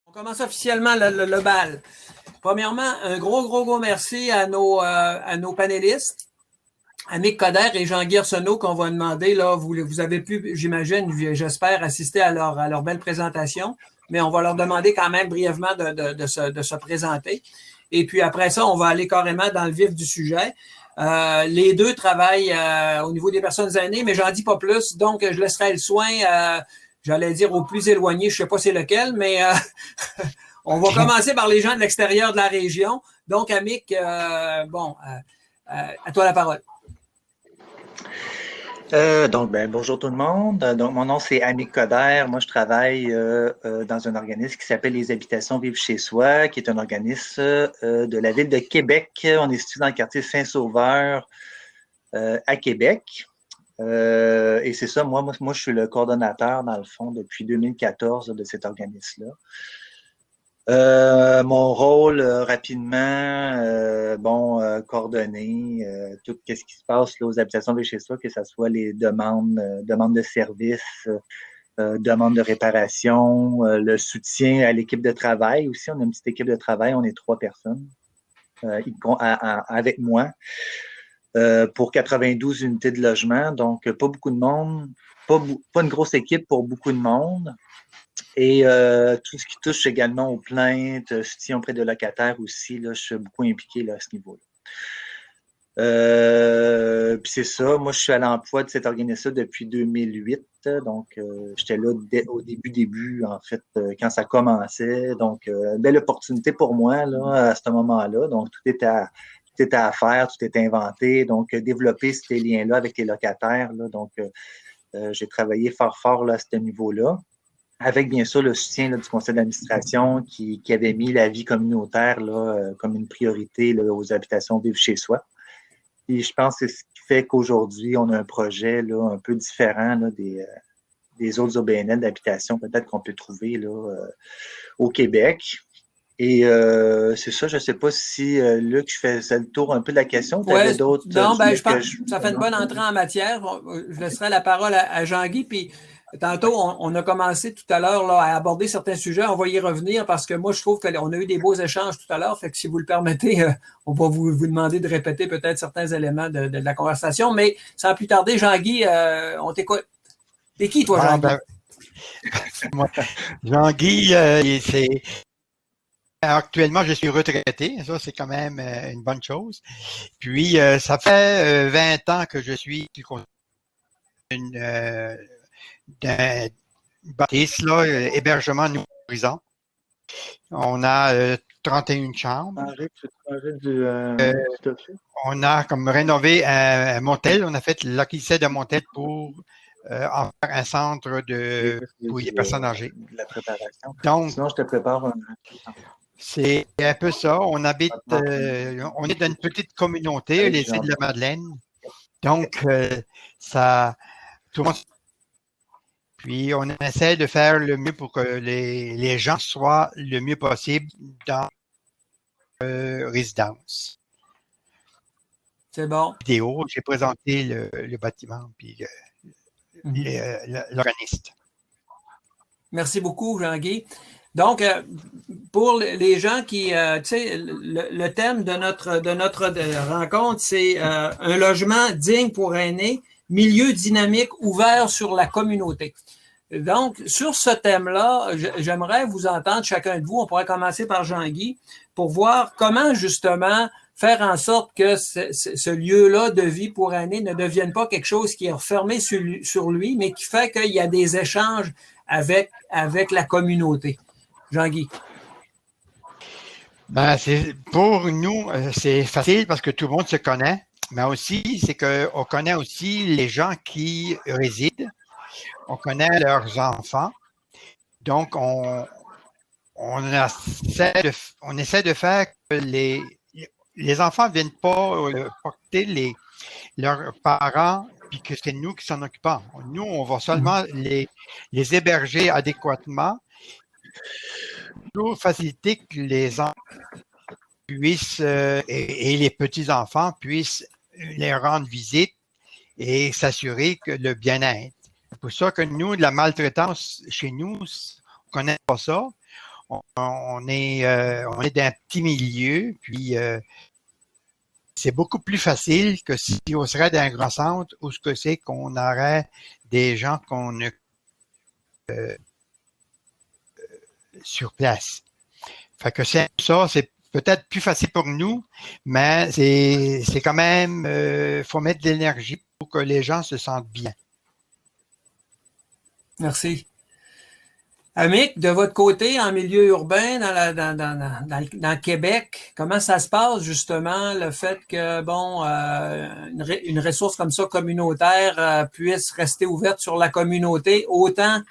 On commence officiellement le bal. Premièrement, un gros merci à nos panélistes, Annick Coderre et Jean-Guy Arsenault, qu'on va demander. Là, vous avez pu, j'imagine, j'espère, assister à leur belle présentation, mais on va leur demander quand même brièvement de se présenter. Et puis après ça, on va aller carrément dans le vif du sujet. Les deux travaillent au niveau des personnes aînées, mais j'en dis pas plus, donc je laisserai le soin, j'allais dire au plus éloigné, je sais pas c'est lequel, mais on va commencer par les gens de l'extérieur de la région. Donc, Amic, à toi la parole. Bonjour tout le monde. Donc, mon nom, c'est Amic Coderre. Moi, je travaille dans un organisme qui s'appelle Les Habitations Vivre chez soi, qui est un organisme de la ville de Québec. On est situé dans le quartier Saint-Sauveur à Québec. Et c'est ça, moi, je suis le coordonnateur, dans le fond, depuis 2014 de cet organisme-là. Mon rôle, rapidement, coordonner tout ce qui se passe là, aux habitations de chez soi, que ce soit les demandes de services, demandes de réparation, le soutien à l'équipe de travail aussi. On a une petite équipe de travail, on est 3 personnes avec moi pour 92 unités de logement. Donc, pas beaucoup de monde, pas une grosse équipe pour beaucoup de monde. Et tout ce qui touche également aux plaintes, soutien auprès de locataires aussi, là, je suis beaucoup impliqué là, à ce niveau-là. Puis c'est ça, moi je suis à l'emploi de cet organisme depuis 2008, donc j'étais là au début, en fait, quand ça commençait. Donc, belle opportunité pour moi là, à ce moment-là. Donc, tout était à faire, tout était inventé. Donc, développer ces liens-là avec les locataires. Là, donc, j'ai travaillé fort là, à ce niveau-là, avec bien sûr le soutien là, du conseil d'administration qui avait mis la vie communautaire là, comme une priorité là, aux habitations Vivre chez soi. Et je pense que c'est ce qui fait qu'aujourd'hui, on a un projet là, un peu différent là, des autres OBNL d'habitation peut-être qu'on peut trouver là, au Québec. Et c'est ça, je ne sais pas si, Luc, je faisais le tour un peu de la question. Tu avais d'autres... Non, je pense que ça fait une bonne entrée en matière. Je laisserai la parole à Jean-Guy, puis tantôt, on a commencé tout à l'heure à aborder certains sujets. On va y revenir parce que moi, je trouve qu'on a eu des beaux échanges tout à l'heure. Fait que si vous le permettez, on va vous demander de répéter peut-être certains éléments de la conversation. Mais sans plus tarder, Jean-Guy, on t'écoute. T'es qui, toi, Jean-Guy? Jean-Guy, c'est... Actuellement, je suis retraité. Ça, c'est quand même une bonne chose. Puis, ça fait 20 ans que je suis d'un bâtisse, là, hébergement Nouveau Horizon. On a 31 chambres. On a comme rénové un motel. On a fait l'acquisition d'un motel pour en faire un centre pour les personnes âgées. De la préparation. Donc, sinon, je te prépare un... C'est un peu ça. On habite, on est dans une petite communauté, les îles de la Madeleine. Donc, ça, tout le monde. Puis, on essaie de faire le mieux pour que les gens soient le mieux possible dans résidence. C'est bon. Vidéo, j'ai présenté le bâtiment puis l'organiste. Merci beaucoup, Jean-Guy. Donc, pour les gens qui, tu sais, le thème de notre rencontre, c'est un logement digne pour aînés, milieu dynamique ouvert sur la communauté. Donc, sur ce thème-là, j'aimerais vous entendre, chacun de vous, on pourrait commencer par Jean-Guy, pour voir comment, justement, faire en sorte que ce lieu-là de vie pour aînés ne devienne pas quelque chose qui est refermé sur lui, mais qui fait qu'il y a des échanges avec la communauté. Jean-Guy. Pour nous, c'est facile parce que tout le monde se connaît, mais aussi, c'est qu'on connaît aussi les gens qui résident, on connaît leurs enfants. Donc, on essaie de faire que les enfants ne viennent pas porter leurs parents puis que c'est nous qui s'en occupons. Nous, on va seulement les héberger adéquatement pour faciliter que les enfants puissent et les petits-enfants puissent les rendre visite et s'assurer que le bien-être. C'est pour ça que nous, de la maltraitance chez nous, on ne connaît pas ça. on est d'un petit milieu, puis c'est beaucoup plus facile que si on serait dans un grand centre où ce que c'est qu'on aurait des gens qu'on ne sur place. Fait que c'est peut-être plus facile pour nous, mais c'est quand même, faut mettre de l'énergie pour que les gens se sentent bien. Merci. Amic, de votre côté, en milieu urbain, dans le Québec, comment ça se passe justement, le fait que, bon, une ressource comme ça communautaire puisse rester ouverte sur la communauté, autant,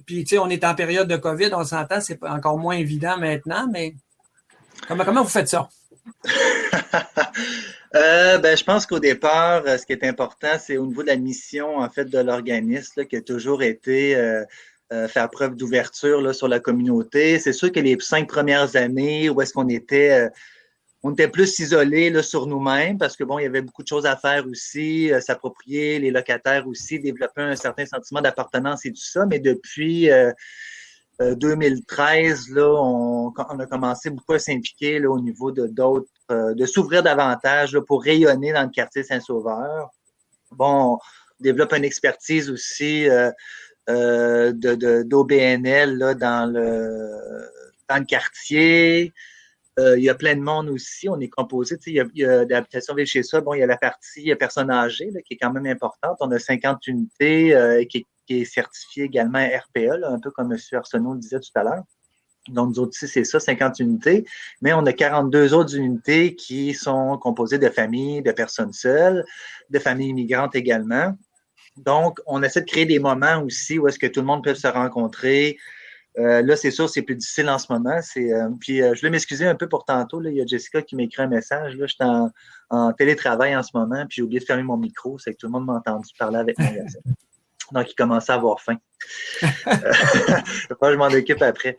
puis tu sais, on est en période de COVID, on s'entend, c'est encore moins évident maintenant, mais comment vous faites ça? Je pense qu'au départ, ce qui est important, c'est au niveau de la mission en fait de l'organisme là, qui a toujours été faire preuve d'ouverture là, sur la communauté. C'est sûr que les 5 premières années, où est-ce qu'on était plus isolés là, sur nous-mêmes parce que bon, il y avait beaucoup de choses à faire aussi, s'approprier, les locataires aussi, développer un certain sentiment d'appartenance et tout ça. Mais depuis 2013, là, on a commencé beaucoup à s'impliquer là, au niveau de d'autres, de s'ouvrir davantage là, pour rayonner dans le quartier Saint-Sauveur. Bon, on développe une expertise aussi d'OBNL là, dans le quartier. Il y a plein de monde aussi. On est composé. Il y a d'habitation ville chez ça. Bon, il y a la partie personnes âgées là, qui est quand même importante. On a 50 unités qui est certifiée également RPA, là, un peu comme M. Arsenault le disait tout à l'heure. Donc, nous autres ici, c'est ça, 50 unités. Mais on a 42 autres unités qui sont composées de familles, de personnes seules, de familles immigrantes également. Donc, on essaie de créer des moments aussi où est-ce que tout le monde peut se rencontrer. Là, c'est sûr, c'est plus difficile en ce moment. Puis, je voulais m'excuser un peu pour tantôt. Là, il y a Jessica qui m'écrit un message. Là, je suis en télétravail en ce moment, puis j'ai oublié de fermer mon micro. C'est que tout le monde m'a entendu parler avec moi. Donc, il commençait à avoir faim. Je m'en occupe après.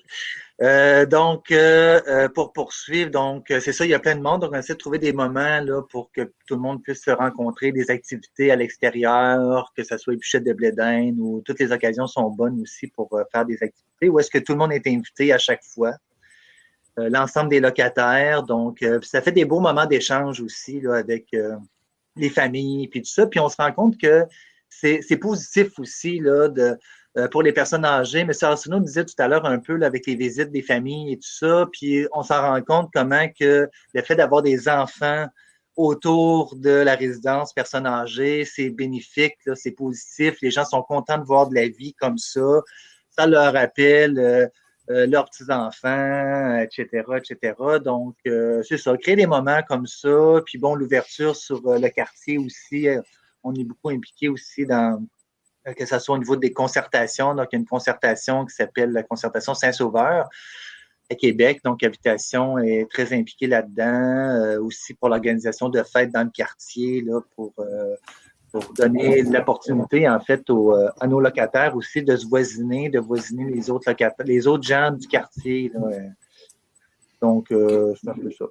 Pour poursuivre, donc c'est ça, il y a plein de monde. Donc, on essaie de trouver des moments là, pour que tout le monde puisse se rencontrer, des activités à l'extérieur, que ce soit épluchette de blé d'Inde ou toutes les occasions sont bonnes aussi pour faire des activités. Où est-ce que tout le monde est invité à chaque fois? L'ensemble des locataires. Donc, ça fait des beaux moments d'échange aussi là, avec les familles puis tout ça. Puis on se rend compte que c'est positif aussi là, pour les personnes âgées. Mais M. Arsenault disait tout à l'heure un peu là, avec les visites des familles et tout ça, puis on s'en rend compte comment que le fait d'avoir des enfants autour de la résidence personnes âgées, c'est bénéfique, là, c'est positif. Les gens sont contents de voir de la vie comme ça. Ça leur rappelle leurs petits-enfants, etc., etc. Donc, c'est ça, créer des moments comme ça. Puis bon, l'ouverture sur le quartier aussi. On est beaucoup impliqué aussi dans que ce soit au niveau des concertations. Donc, il y a une concertation qui s'appelle la concertation Saint-Sauveur à Québec. Donc, Habitation est très impliquée là-dedans. Aussi pour l'organisation de fêtes dans le quartier, là, pour donner l'opportunité, en fait, à nos locataires aussi de se voisiner, de voisiner les autres locataires, les autres gens du quartier. Là. Donc, c'est un peu ça.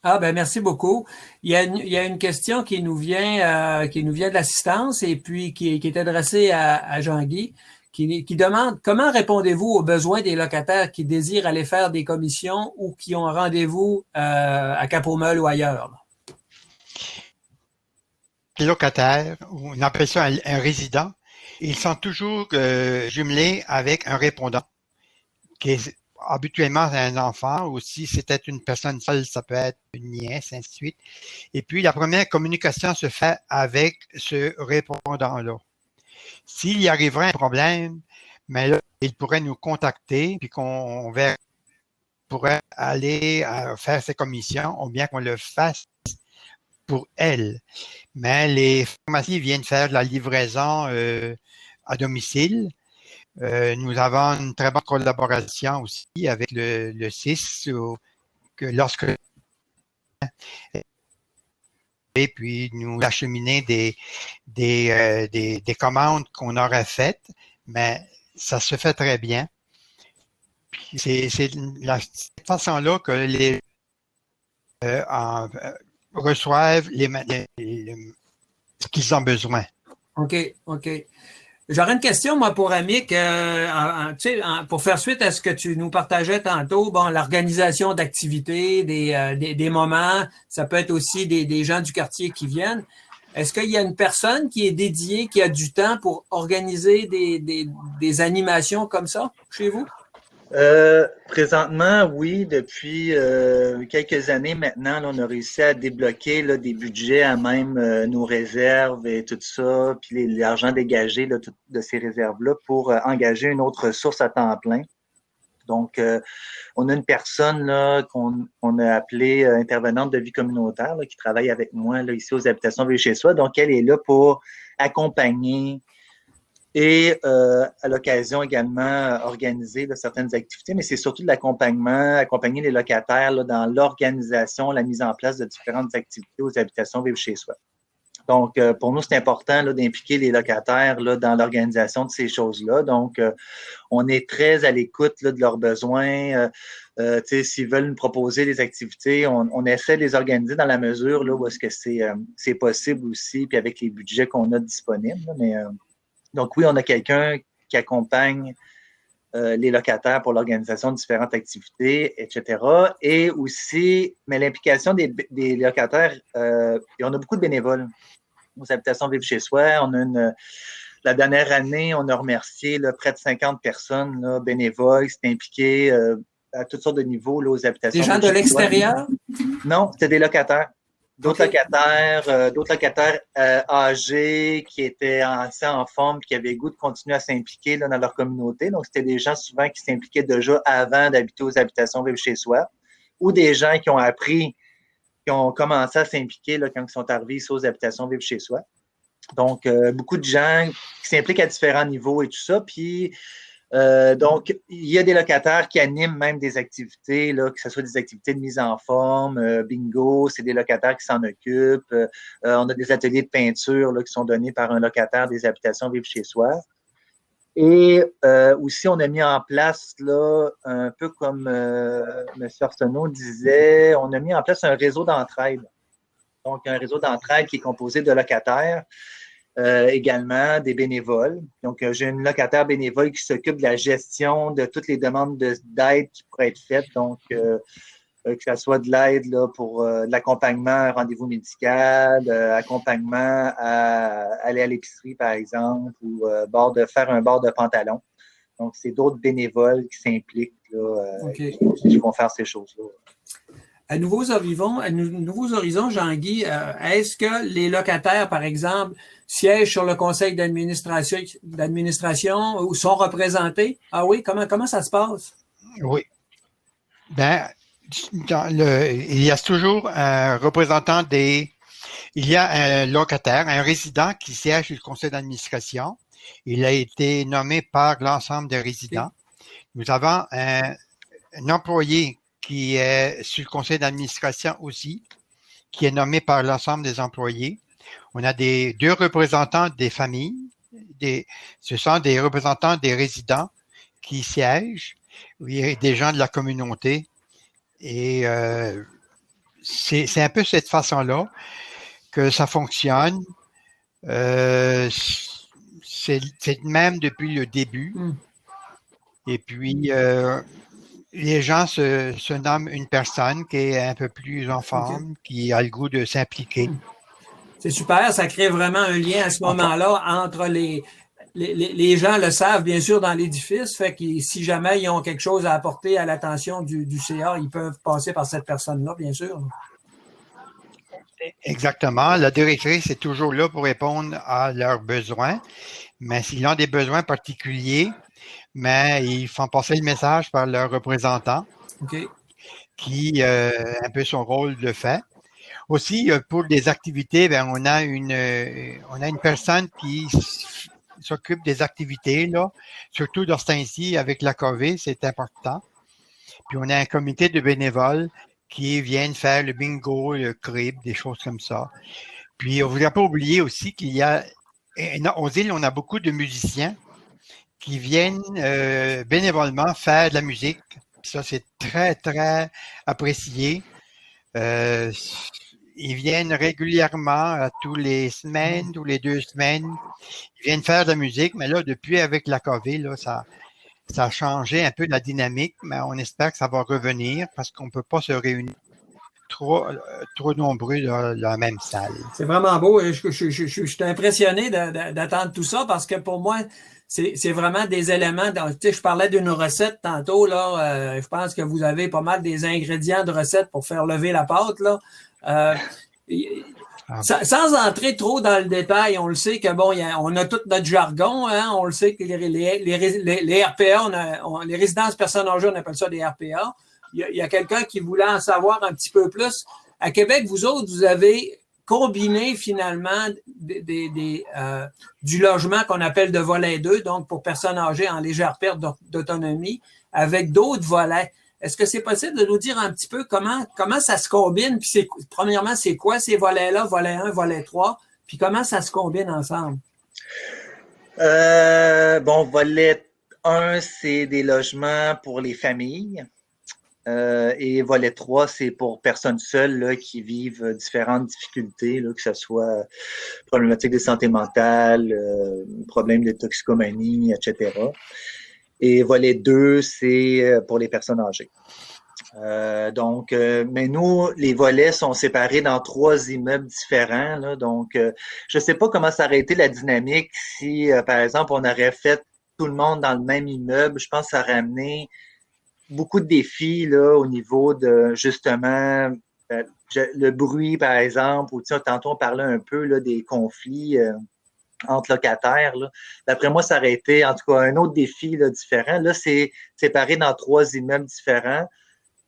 Ah ben merci beaucoup. Il y a une question qui nous vient de l'assistance et puis qui est adressée à Jean-Guy, qui demande comment répondez-vous aux besoins des locataires qui désirent aller faire des commissions ou qui ont un rendez-vous à Cap-aux-Meules ou ailleurs? Là? Les locataires, ou on appelle ça un résident, ils sont toujours jumelés avec un répondant qui est habituellement un enfant, ou si c'était une personne seule, ça peut être une nièce, ainsi de suite. Et puis, la première communication se fait avec ce répondant-là. S'il y arriverait un problème, mais là, il pourrait nous contacter, puis qu'on pourrait aller faire ses commissions, ou bien qu'on le fasse pour elle. Mais les pharmacies viennent faire de la livraison à domicile. Nous avons une très bonne collaboration aussi avec le CIS, que lorsque et puis nous acheminer des commandes qu'on aurait faites, mais ça se fait très bien. Puis c'est la façon-là que les reçoivent ce qu'ils ont besoin. OK. J'aurais une question, moi, pour Amic. Pour faire suite à ce que tu nous partageais tantôt, bon, l'organisation d'activités, des moments, ça peut être aussi des gens du quartier qui viennent. Est-ce qu'il y a une personne qui est dédiée, qui a du temps pour organiser des animations comme ça chez vous? Présentement, oui, depuis quelques années maintenant, là, on a réussi à débloquer là, des budgets à même nos réserves et tout ça, puis l'argent dégagé là, de ces réserves-là pour engager une autre ressource à temps plein. Donc, on a une personne là, qu'on a appelée intervenante de vie communautaire là, qui travaille avec moi là, ici aux habitations Vivre chez soi. Donc, elle est là pour accompagner et à l'occasion également organiser là, certaines activités, mais c'est surtout de l'accompagnement, accompagner les locataires là, dans l'organisation, la mise en place de différentes activités aux habitations Vivre chez soi. Donc, pour nous, c'est important là, d'impliquer les locataires là, dans l'organisation de ces choses-là. Donc, on est très à l'écoute là, de leurs besoins. S'ils veulent nous proposer des activités, on essaie de les organiser dans la mesure là, où est-ce que c'est possible aussi, puis avec les budgets qu'on a disponibles. Là, mais donc, oui, on a quelqu'un qui accompagne les locataires pour l'organisation de différentes activités, etc. Et aussi, mais l'implication des locataires, et on a beaucoup de bénévoles aux habitations Vivre chez soi. La dernière année, on a remercié là, près de 50 personnes là, bénévoles qui s'étaient impliquées à toutes sortes de niveaux là, aux habitations Des gens de l'extérieur? Non, c'était des locataires. D'autres locataires âgés qui étaient assez en forme et qui avaient le goût de continuer à s'impliquer là, dans leur communauté. Donc, c'était des gens souvent qui s'impliquaient déjà avant d'habiter aux habitations Vivre chez soi ou des gens qui ont appris, qui ont commencé à s'impliquer là, quand ils sont arrivés ici aux habitations Vivre chez soi. Donc, beaucoup de gens qui s'impliquent à différents niveaux et tout ça. Puis, donc, il y a des locataires qui animent même des activités, là, que ce soit des activités de mise en forme, bingo, c'est des locataires qui s'en occupent. On a des ateliers de peinture là, qui sont donnés par un locataire des habitations Vivre chez soi. Et aussi, on a mis en place, là, un peu comme M. Arsenault disait, on a mis en place un réseau d'entraide. Donc, un réseau d'entraide qui est composé de locataires, également des bénévoles. Donc, j'ai une locataire bénévole qui s'occupe de la gestion de toutes les demandes d'aide qui pourraient être faites. Donc, que ce soit de l'aide là, pour de l'accompagnement à un rendez-vous médical, accompagnement à aller à l'épicerie, par exemple, ou faire un bord de pantalon. Donc, c'est d'autres bénévoles qui s'impliquent, là, qui vont faire ces choses-là. À Nouveaux Horizons, Jean-Guy, est-ce que les locataires, par exemple, siègent sur le conseil d'administration ou sont représentés? Ah oui, comment ça se passe? Oui. Ben, il y a toujours un représentant il y a un locataire, un résident qui siège sur le conseil d'administration. Il a été nommé par l'ensemble des résidents. Nous avons un employé qui est sur le conseil d'administration aussi, qui est nommé par l'ensemble des employés. On a deux représentants des familles. Ce sont des représentants des résidents qui siègent. Il y a des gens de la communauté. Et c'est un peu cette façon-là que ça fonctionne. C'est même depuis le début. Et puis, les gens se nomment une personne qui est un peu plus en forme, qui a le goût de s'impliquer. C'est super, ça crée vraiment un lien à ce moment-là entre les gens le savent, bien sûr, dans l'édifice, fait que si jamais ils ont quelque chose à apporter à l'attention du CA, ils peuvent passer par cette personne-là, bien sûr. Exactement. La directrice est toujours là pour répondre à leurs besoins, mais s'ils ont des besoins particuliers, mais ils font passer le message par leur représentant, qui un peu son rôle le fait. Aussi, pour des activités, ben, on a une personne qui s'occupe des activités, là, surtout dans ce temps-ci, avec la COVID, c'est important. Puis on a un comité de bénévoles qui viennent faire le bingo, le crib, des choses comme ça. Puis on ne voudrait pas oublier aussi qu'il y a, aux îles, on a beaucoup de musiciens qui viennent bénévolement faire de la musique. Puis ça, c'est très, très apprécié. ils viennent régulièrement, tous les semaines, tous les 2 semaines. Ils viennent faire de la musique, mais là, depuis avec la COVID, là, ça a changé un peu la dynamique, mais on espère que ça va revenir parce qu'on ne peut pas se réunir trop nombreux dans la même salle. C'est vraiment beau. Je suis impressionné d'attendre tout ça parce que pour moi, c'est vraiment des éléments. Tu sais, je parlais d'une recette tantôt, là. Je pense que vous avez pas mal des ingrédients de recette pour faire lever la pâte, là. Sans entrer trop dans le détail, on le sait que bon, on a tout notre jargon, hein, on le sait que les RPA, les résidences personnes âgées, on appelle ça des RPA. Il y a quelqu'un qui voulait en savoir un petit peu plus. À Québec, vous autres, vous avez combiné finalement du logement qu'on appelle de volet 2, donc pour personnes âgées en légère perte d'autonomie, avec d'autres volets. Est-ce que c'est possible de nous dire un petit peu comment ça se combine? Puis premièrement, c'est quoi ces volets-là, volet 1, volet 3, puis comment ça se combine ensemble? Bon, volet 1, c'est des logements pour les familles. Et volet 3, c'est pour personnes seules là, qui vivent différentes difficultés, là, que ce soit problématiques de santé mentale, problèmes de toxicomanie, etc. Et volet 2, c'est pour les personnes âgées. Mais nous, les volets sont séparés dans 3 immeubles différents. Là, donc, je ne sais pas comment ça aurait été la dynamique si, par exemple, on aurait fait tout le monde dans le même immeuble. Je pense que ça aurait amené beaucoup de défis là, au niveau de, justement, le bruit, par exemple, ou tantôt on parlait un peu là, des conflits entre locataires. D'après moi, ça aurait été, en tout cas, un autre défi là, différent. Là, c'est séparé dans 3 immeubles différents.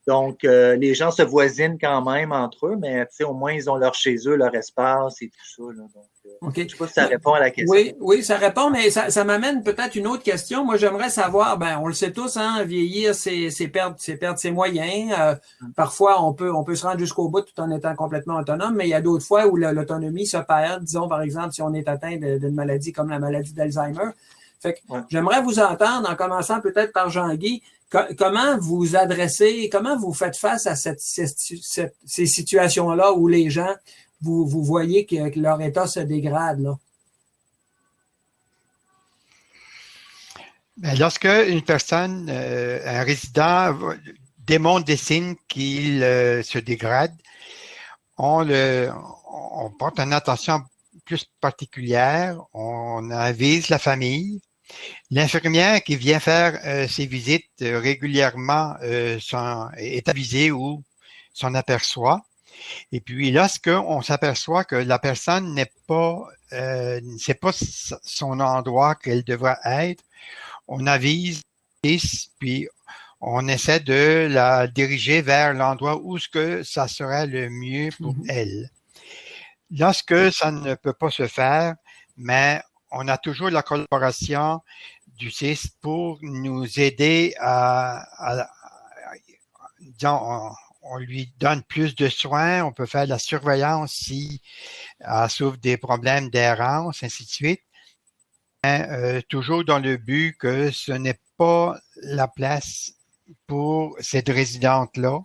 Donc, les gens se voisinent quand même entre eux, mais au moins, ils ont leur chez eux, leur espace et tout ça. Là. Donc, okay. Je ne sais pas si ça répond à la question. Oui, ça répond, mais ça m'amène peut-être une autre question. Moi, j'aimerais savoir, on le sait tous, hein, vieillir, c'est perdre ses moyens. Parfois, on peut se rendre jusqu'au bout tout en étant complètement autonome, mais il y a d'autres fois où l'autonomie se perd. Disons, par exemple, si on est atteint d'une maladie comme la maladie d'Alzheimer. Fait que j'aimerais vous entendre, en commençant peut-être par Jean-Guy, comment vous adressez, comment vous faites face à ces situations-là où les gens, vous voyez que leur état se dégrade, là? Lorsque une personne, un résident, démontre des signes qu'il se dégrade, on porte une attention plus particulière, on avise la famille. L'infirmière qui vient faire ses visites régulièrement est avisée ou s'en aperçoit. Et puis, lorsqu'on s'aperçoit que la personne ne sait pas son endroit qu'elle devrait être, on avise, puis on essaie de la diriger vers l'endroit où ça serait le mieux pour elle. Lorsque ça ne peut pas se faire, mais on a toujours la collaboration du CIS pour nous aider disons, on lui donne plus de soins, on peut faire de la surveillance si elle souffre des problèmes d'errance, ainsi de suite. Mais, toujours dans le but que ce n'est pas la place pour cette résidente-là.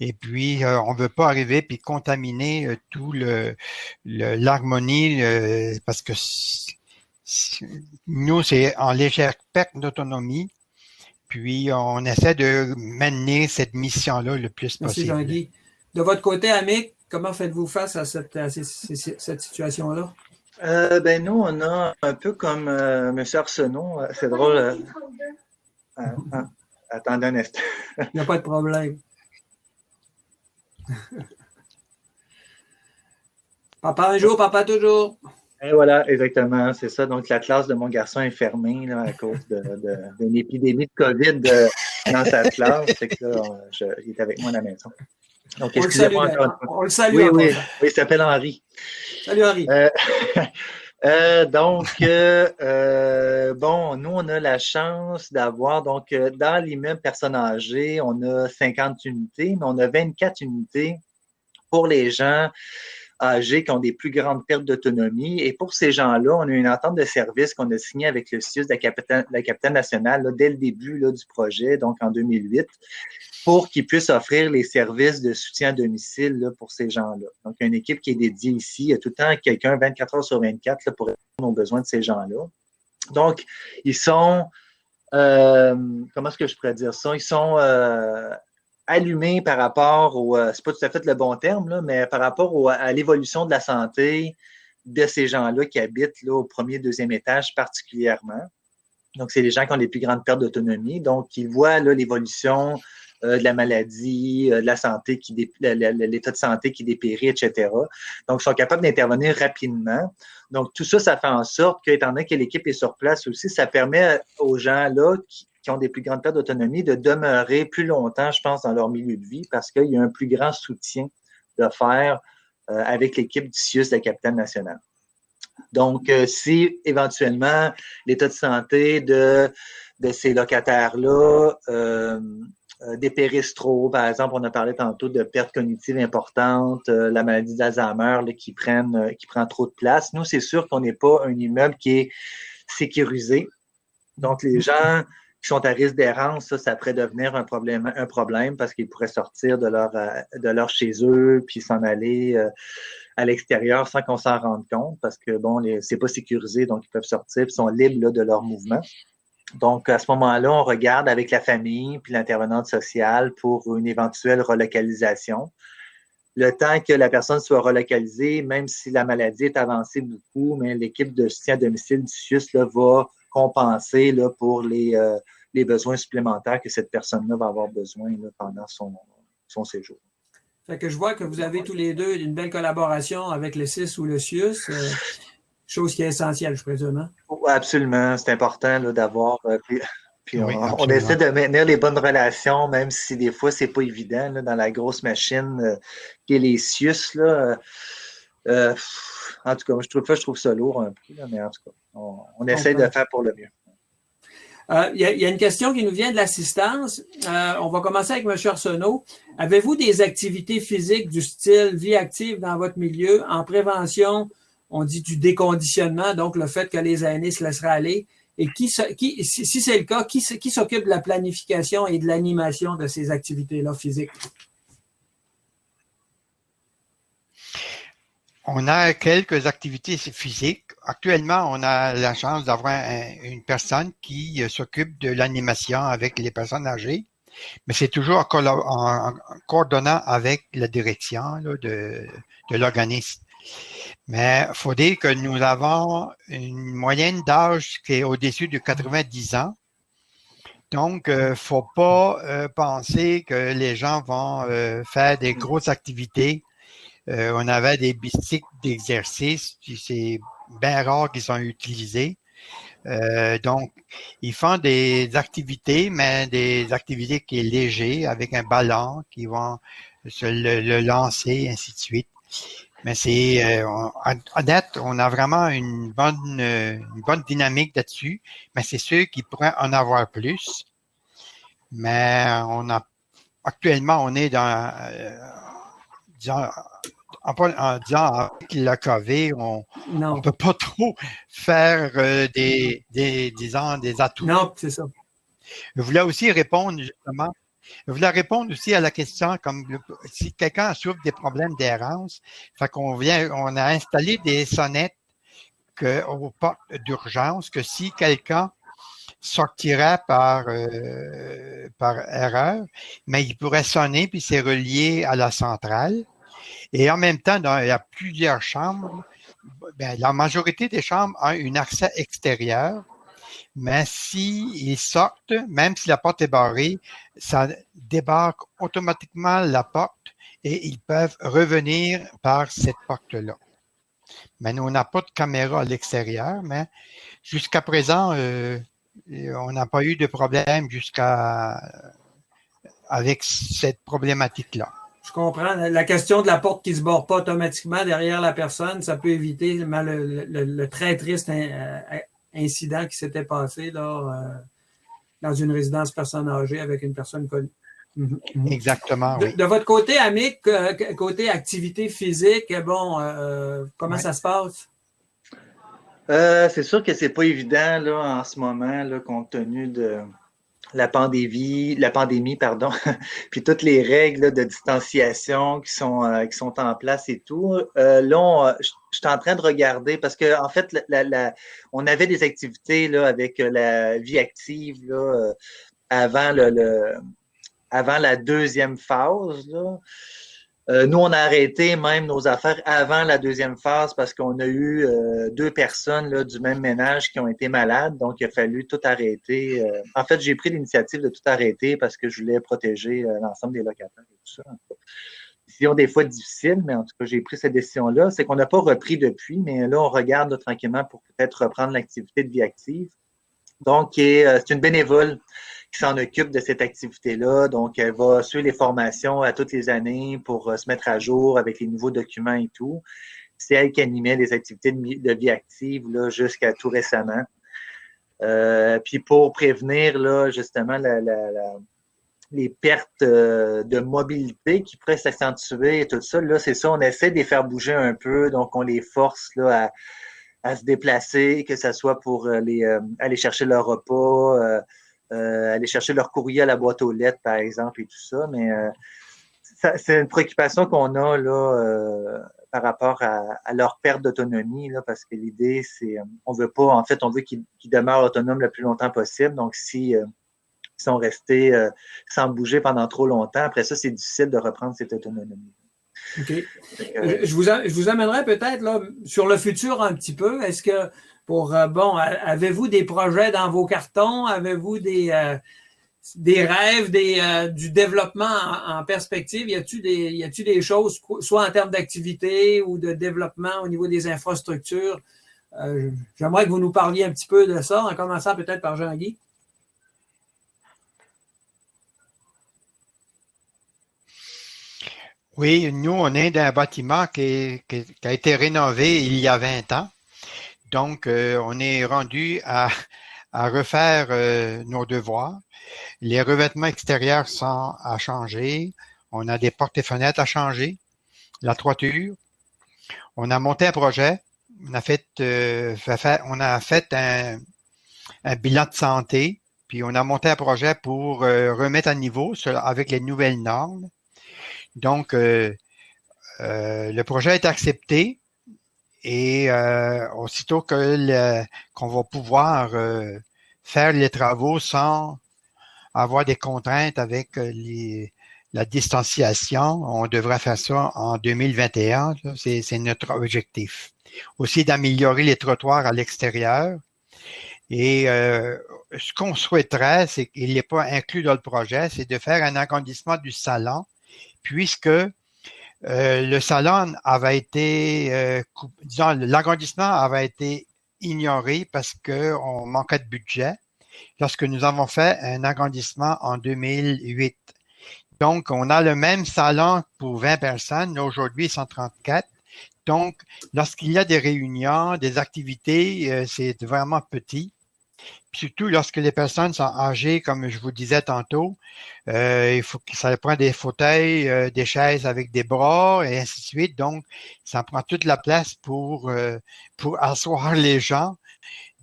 Et puis, on ne veut pas arriver puis contaminer tout l'harmonie parce que nous, c'est en légère perte d'autonomie. Puis, on essaie de mener cette mission-là le plus possible. Merci, Jean-Guy. De votre côté, Amic, comment faites-vous face à cette situation-là? Nous, on a un peu comme M. Arsenault. C'est drôle. Attendez un instant. Il n'y a pas de problème. Papa un jour, papa toujours. Et voilà, exactement, c'est ça. Donc, la classe de mon garçon est fermée là, à cause d'une épidémie de COVID dans sa classe. C'est que là, il est avec moi à la maison. Donc, excusez-moi encore une fois. On le salue. Oui, il s'appelle Henri. Salut, Henri. Nous, on a la chance d'avoir, dans l'immeuble personnes âgées, on a 50 unités, mais on a 24 unités pour les gens âgés qui ont des plus grandes pertes d'autonomie. Et pour ces gens-là, on a une entente de service qu'on a signée avec le CIUS de la capitale nationale là, dès le début là, du projet, donc en 2008, pour qu'ils puissent offrir les services de soutien à domicile là, pour ces gens-là. Donc, il y a une équipe qui est dédiée ici. Il y a tout le temps quelqu'un 24 heures sur 24 là, pour répondre aux besoins de ces gens-là. Donc, ils sont, comment est-ce que je pourrais dire ça? Ils sont allumés par rapport au, c'est pas tout à fait le bon terme, là, mais par rapport à l'évolution de la santé de ces gens-là qui habitent là, au premier, deuxième étage particulièrement. Donc, c'est les gens qui ont les plus grandes pertes d'autonomie. Donc, ils voient là, l'évolution de la maladie, de la santé, l'état de santé qui dépérit, etc. Donc, ils sont capables d'intervenir rapidement. Donc, tout ça, ça fait en sorte que, étant donné que l'équipe est sur place aussi, ça permet aux gens-là qui ont des plus grandes pertes d'autonomie de demeurer plus longtemps, je pense, dans leur milieu de vie parce qu'il y a un plus grand soutien de faire avec l'équipe du CIUS de la capitale nationale. Donc, si éventuellement l'état de santé de ces locataires-là dépérissent trop, par exemple, on a parlé tantôt de pertes cognitives importantes, la maladie d'Alzheimer qui prend trop de place. Nous, c'est sûr qu'on n'est pas un immeuble qui est sécurisé. Donc, les gens qui sont à risque d'errance, ça pourrait devenir un problème parce qu'ils pourraient sortir de leur chez eux puis s'en aller à l'extérieur sans qu'on s'en rende compte parce que, bon, c'est pas sécurisé, donc ils peuvent sortir et sont libres là, de leur mouvement. Donc, à ce moment-là, on regarde avec la famille puis l'intervenante sociale pour une éventuelle relocalisation. Le temps que la personne soit relocalisée, même si la maladie est avancée beaucoup, mais l'équipe de soutien à domicile du CIUS là, va compenser là, pour les besoins supplémentaires que cette personne-là va avoir besoin là, pendant son séjour. Fait que je vois que vous avez tous les deux une belle collaboration avec le CIS ou le CIUS, chose qui est essentielle, je présume. Hein? Absolument, c'est important là, d'avoir. Puis Oui, on essaie de maintenir les bonnes relations, même si des fois, c'est pas évident là, dans la grosse machine qui est les CIUS. Là, en tout cas, je trouve ça lourd un peu, là, mais en tout cas, on essaie de faire pour le mieux. Il y a une question qui nous vient de l'assistance. On va commencer avec M. Arsenault. Avez-vous des activités physiques du style vie active dans votre milieu en prévention, on dit du déconditionnement, donc le fait que les aînés se laisseraient aller? Et si c'est le cas, qui s'occupe de la planification et de l'animation de ces activités-là physiques? On a quelques activités physiques. Actuellement, on a la chance d'avoir une personne qui s'occupe de l'animation avec les personnes âgées, mais c'est toujours en coordonnant avec la direction là, de l'organisme. Mais il faut dire que nous avons une moyenne d'âge qui est au-dessus de 90 ans. Donc, il ne faut pas penser que les gens vont faire des grosses activités. On avait des bicycles d'exercice, puis c'est bien rare qu'ils sont utilisés. Donc, ils font des activités, mais des activités qui est léger, avec un ballon, qui vont se le lancer, ainsi de suite. Mais c'est en date, on a vraiment une bonne dynamique là-dessus, mais c'est sûr qu'ils pourraient en avoir plus. Mais actuellement, on est dans en disant avec la COVID, on ne peut pas trop faire des atouts. Non, c'est ça. Je voulais aussi répondre justement. Je voulais répondre aussi à la question comme si quelqu'un souffre des problèmes d'errance, fait qu'on on a installé des sonnettes aux portes d'urgence que si quelqu'un sortirait par erreur, mais il pourrait sonner puis c'est relié à la centrale. Et en même temps, il y a plusieurs chambres. Ben, la majorité des chambres ont un accès extérieur, mais s'ils sortent, même si la porte est barrée, ça débarque automatiquement la porte et ils peuvent revenir par cette porte-là. Mais nous, on n'a pas de caméra à l'extérieur, mais jusqu'à présent, on n'a pas eu de problème avec cette problématique-là. Je comprends. La question de la porte qui ne se barre pas automatiquement derrière la personne, ça peut éviter le très triste incident qui s'était passé là, dans une résidence personne âgée avec une personne connue. Exactement, oui. De votre côté, Amic, côté activité physique, bon, comment ça se passe? C'est sûr que c'est pas évident là, en ce moment, là, compte tenu de la pandémie, pardon, puis toutes les règles là, de distanciation qui sont en place et tout. Je suis en train de regarder parce que en fait, on avait des activités là, avec la vie active là, avant avant la deuxième phase. Là. Nous, on a arrêté même nos affaires avant la deuxième phase parce qu'on a eu deux personnes là, du même ménage qui ont été malades. Donc, il a fallu tout arrêter. En fait, j'ai pris l'initiative de tout arrêter parce que je voulais protéger l'ensemble des locataires et tout ça. Décision des fois difficile, mais en tout cas, j'ai pris cette décision-là. C'est qu'on n'a pas repris depuis, mais là, on regarde là, tranquillement pour peut-être reprendre l'activité de vie active. Donc, c'est une bénévole qui s'en occupe de cette activité-là. Donc, elle va suivre les formations à toutes les années pour se mettre à jour avec les nouveaux documents et tout. C'est elle qui animait les activités de vie active là, jusqu'à tout récemment. Puis pour prévenir là, justement les pertes de mobilité qui pourraient s'accentuer et tout ça, là, c'est ça, on essaie de les faire bouger un peu. Donc, on les force là, à se déplacer, que ce soit pour aller chercher leur repas, aller chercher leur courrier à la boîte aux lettres, par exemple, et tout ça. Mais c'est une préoccupation qu'on a là par rapport à leur perte d'autonomie, là, parce que l'idée, c'est on veut pas, en fait, on veut qu'ils demeurent autonomes le plus longtemps possible. Donc, si ils sont restés sans bouger pendant trop longtemps, après ça, c'est difficile de reprendre cette autonomie. OK. Je vous amènerai peut-être là sur le futur un petit peu. Est-ce que bon, avez-vous des projets dans vos cartons? Avez-vous des rêves, du développement en perspective? Y a-t-il des choses, soit en termes d'activité ou de développement au niveau des infrastructures? J'aimerais que vous nous parliez un petit peu de ça, en commençant peut-être par Jean-Guy. Oui, nous, on est dans un bâtiment qui a été rénové il y a 20 ans. Donc, on est rendu à refaire nos devoirs. Les revêtements extérieurs sont à changer. On a des portes et fenêtres à changer. La toiture. On a monté un projet. On a fait un bilan de santé. Puis, on a monté un projet pour remettre à niveau avec les nouvelles normes. Donc, le projet est accepté et aussitôt qu'on va pouvoir faire les travaux sans avoir des contraintes avec la distanciation, on devrait faire ça en 2021. C'est notre objectif. Aussi d'améliorer les trottoirs à l'extérieur. Et ce qu'on souhaiterait, c'est qu'il n'est pas inclus dans le projet, c'est de faire un agrandissement du salon puisque le salon avait été, disons, l'agrandissement avait été ignoré parce qu'on manquait de budget lorsque nous avons fait un agrandissement en 2008. Donc, on a le même salon pour 20 personnes, aujourd'hui 134. Donc, lorsqu'il y a des réunions, des activités, c'est vraiment petit. Surtout lorsque les personnes sont âgées, comme je vous disais tantôt, il faut que ça prend des fauteuils, des chaises avec des bras et ainsi de suite. Donc, ça prend toute la place pour asseoir les gens.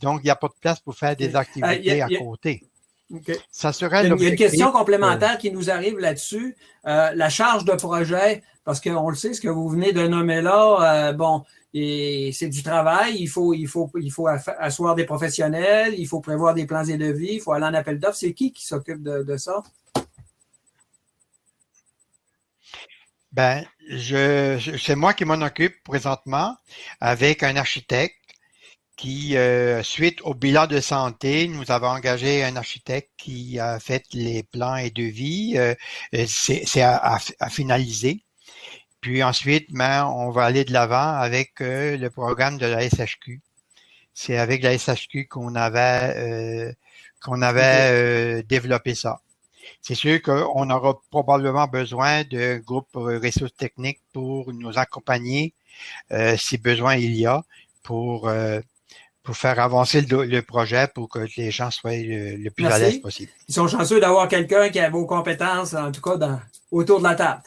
Donc, il n'y a pas de place pour faire des activités à côté. Okay. Ça serait il y a une question complémentaire qui nous arrive là-dessus. La charge de projet, parce qu'on le sait, ce que vous venez de nommer là, bon, et c'est du travail, il faut asseoir des professionnels, il faut prévoir des plans et devis, il faut aller en appel d'offres. C'est qui s'occupe de ça? Ben, c'est moi qui m'en occupe présentement avec un architecte qui, suite au bilan de santé, nous avons engagé un architecte qui a fait les plans et devis. C'est à finaliser. Puis ensuite, on va aller de l'avant avec le programme de la SHQ. C'est avec la SHQ qu'on avait développé ça. C'est sûr qu'on aura probablement besoin de groupes ressources techniques pour nous accompagner si besoin il y a pour pour faire avancer le projet pour que les gens soient le plus à l'aise possible. Ils sont chanceux d'avoir quelqu'un qui a vos compétences, en tout cas autour de la table.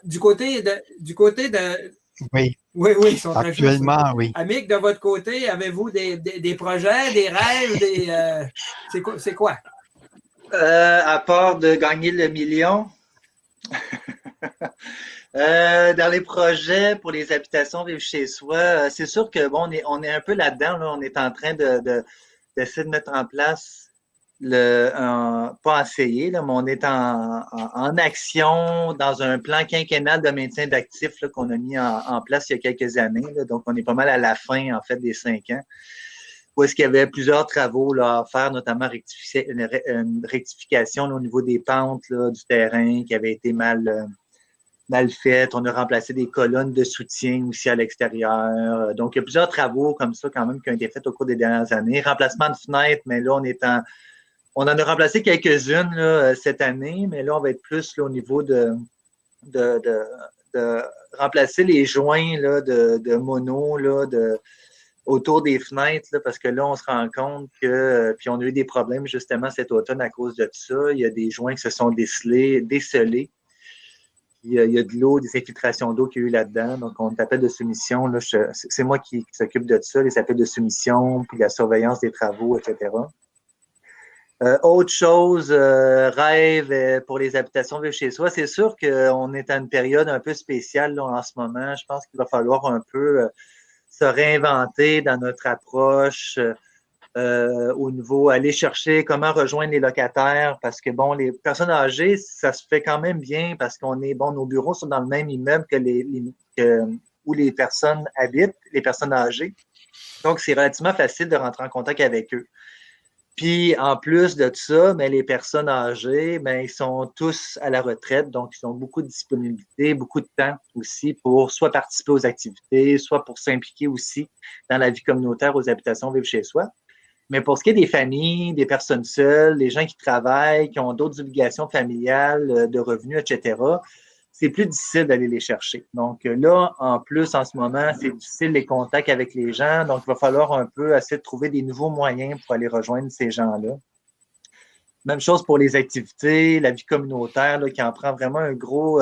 Du côté de Oui. Oui, ils sont très chanceux. Actuellement, oui. Amic, de votre côté, avez-vous des projets, des rêves, c'est quoi? À part de gagner le million, dans les projets pour les habitations vivre chez soi, c'est sûr que bon, on est un peu là-dedans. Là, on est en train d'essayer de mettre en place pas essayer, là, mais on est en action dans un plan quinquennal de maintien d'actifs là, qu'on a mis en place il y a quelques années. Là, donc, on est pas mal à la fin, en fait, des 5 ans. Où est-ce qu'il y avait plusieurs travaux là, à faire, notamment une rectification là, au niveau des pentes là, du terrain qui avait été mal faite. On a remplacé des colonnes de soutien aussi à l'extérieur. Donc, il y a plusieurs travaux comme ça quand même qui ont été faits au cours des dernières années. Remplacement de fenêtres, mais là, on en a remplacé quelques-unes là, cette année, mais là, on va être plus là, au niveau de remplacer les joints là, de mono là, autour des fenêtres, là, parce que là, on se rend compte que, puis on a eu des problèmes justement cet automne à cause de ça. Il y a des joints qui se sont décelés. Il y a de l'eau, des infiltrations d'eau qu'il y a eu là-dedans. Donc, on appelle de soumission. Là, c'est moi qui s'occupe de ça, les appels de soumission, puis la surveillance des travaux, etc. Autre chose, rêve pour les habitations vivre chez soi, c'est sûr qu'on est à une période un peu spéciale là, en ce moment. Je pense qu'il va falloir un peu se réinventer dans notre approche au niveau, aller chercher comment rejoindre les locataires parce que, bon, les personnes âgées, ça se fait quand même bien parce qu'on est, bon, nos bureaux sont dans le même immeuble où les personnes habitent, les personnes âgées. Donc, c'est relativement facile de rentrer en contact avec eux. Puis, en plus de ça, mais les personnes âgées, ben, ils sont tous à la retraite, donc ils ont beaucoup de disponibilité, beaucoup de temps aussi pour soit participer aux activités, soit pour s'impliquer aussi dans la vie communautaire aux habitations vivre chez soi. Mais pour ce qui est des familles, des personnes seules, des gens qui travaillent, qui ont d'autres obligations familiales, de revenus, etc., c'est plus difficile d'aller les chercher. Donc là, en plus, en ce moment, c'est difficile les contacts avec les gens. Donc, il va falloir un peu essayer de trouver des nouveaux moyens pour aller rejoindre ces gens-là. Même chose pour les activités, la vie communautaire, là, qui en prend vraiment un gros...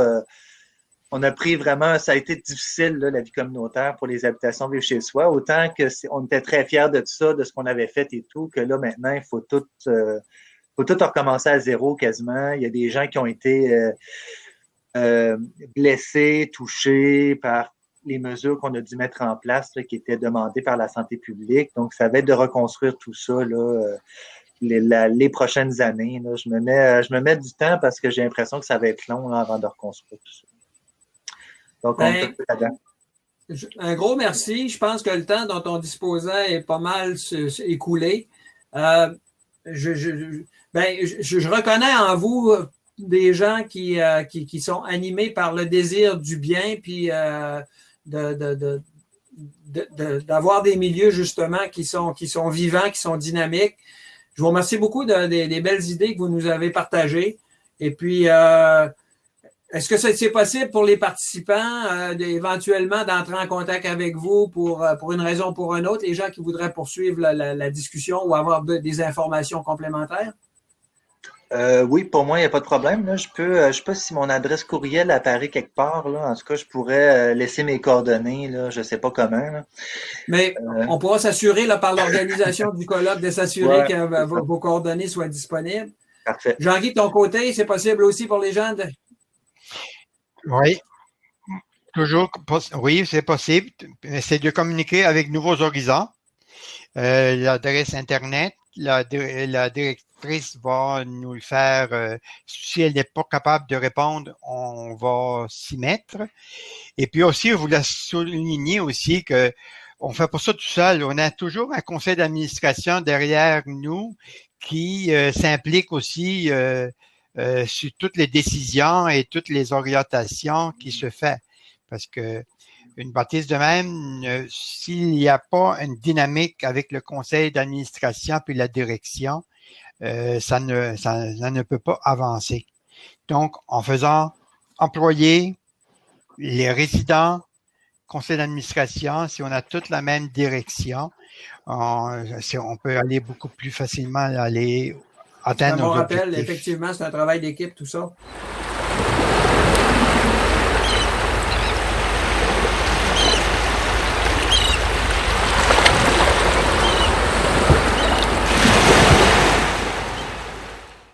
on a pris vraiment... Ça a été difficile, là, la vie communautaire pour les habitations vivre chez soi. Autant que on était très fiers de ça, de ce qu'on avait fait et tout, que là, maintenant, il faut tout recommencer à zéro quasiment. Il y a des gens qui ont été... blessés, touchés par les mesures qu'on a dû mettre en place là, qui étaient demandées par la santé publique. Donc, ça va être de reconstruire tout ça là, les prochaines années. Là. Je me mets du temps parce que j'ai l'impression que ça va être long là, avant de reconstruire tout ça. Donc, on est là-dedans. Un gros merci. Je pense que le temps dont on disposait est pas mal écoulé. Je reconnais en vous des gens qui sont animés par le désir du bien, puis d'avoir des milieux justement qui sont vivants, qui sont dynamiques. Je vous remercie beaucoup des belles idées que vous nous avez partagées. Et puis, est-ce que c'est possible pour les participants éventuellement d'entrer en contact avec vous pour une raison ou pour une autre, les gens qui voudraient poursuivre la discussion ou avoir des informations complémentaires? Oui, pour moi, il n'y a pas de problème. Là. Je ne sais pas si mon adresse courriel apparaît quelque part. Là. En tout cas, je pourrais laisser mes coordonnées. Là. Je ne sais pas comment. Là. Mais on pourra s'assurer là, par l'organisation du colloque de s'assurer que vos coordonnées soient disponibles. Parfait. Jean-Guy, de ton côté, c'est possible aussi pour les gens de... Oui. Toujours, oui, c'est possible. C'est de communiquer avec Nouveaux Horizons. L'adresse Internet, la directrice va nous le faire. Si elle n'est pas capable de répondre, on va s'y mettre. Et puis aussi, je voulais souligner aussi que on fait pas ça tout seul. On a toujours un conseil d'administration derrière nous qui s'implique aussi sur toutes les décisions et toutes les orientations qui se font. Parce que une bâtisse de même, s'il n'y a pas une dynamique avec le conseil d'administration puis la direction, ça ne peut pas avancer. Donc, en faisant employer les résidents, conseil d'administration, si on a toute la même direction, on peut aller beaucoup plus facilement aller Ça atteindre me nos rappelle, objectifs. effectivement, c'est un travail d'équipe, tout ça.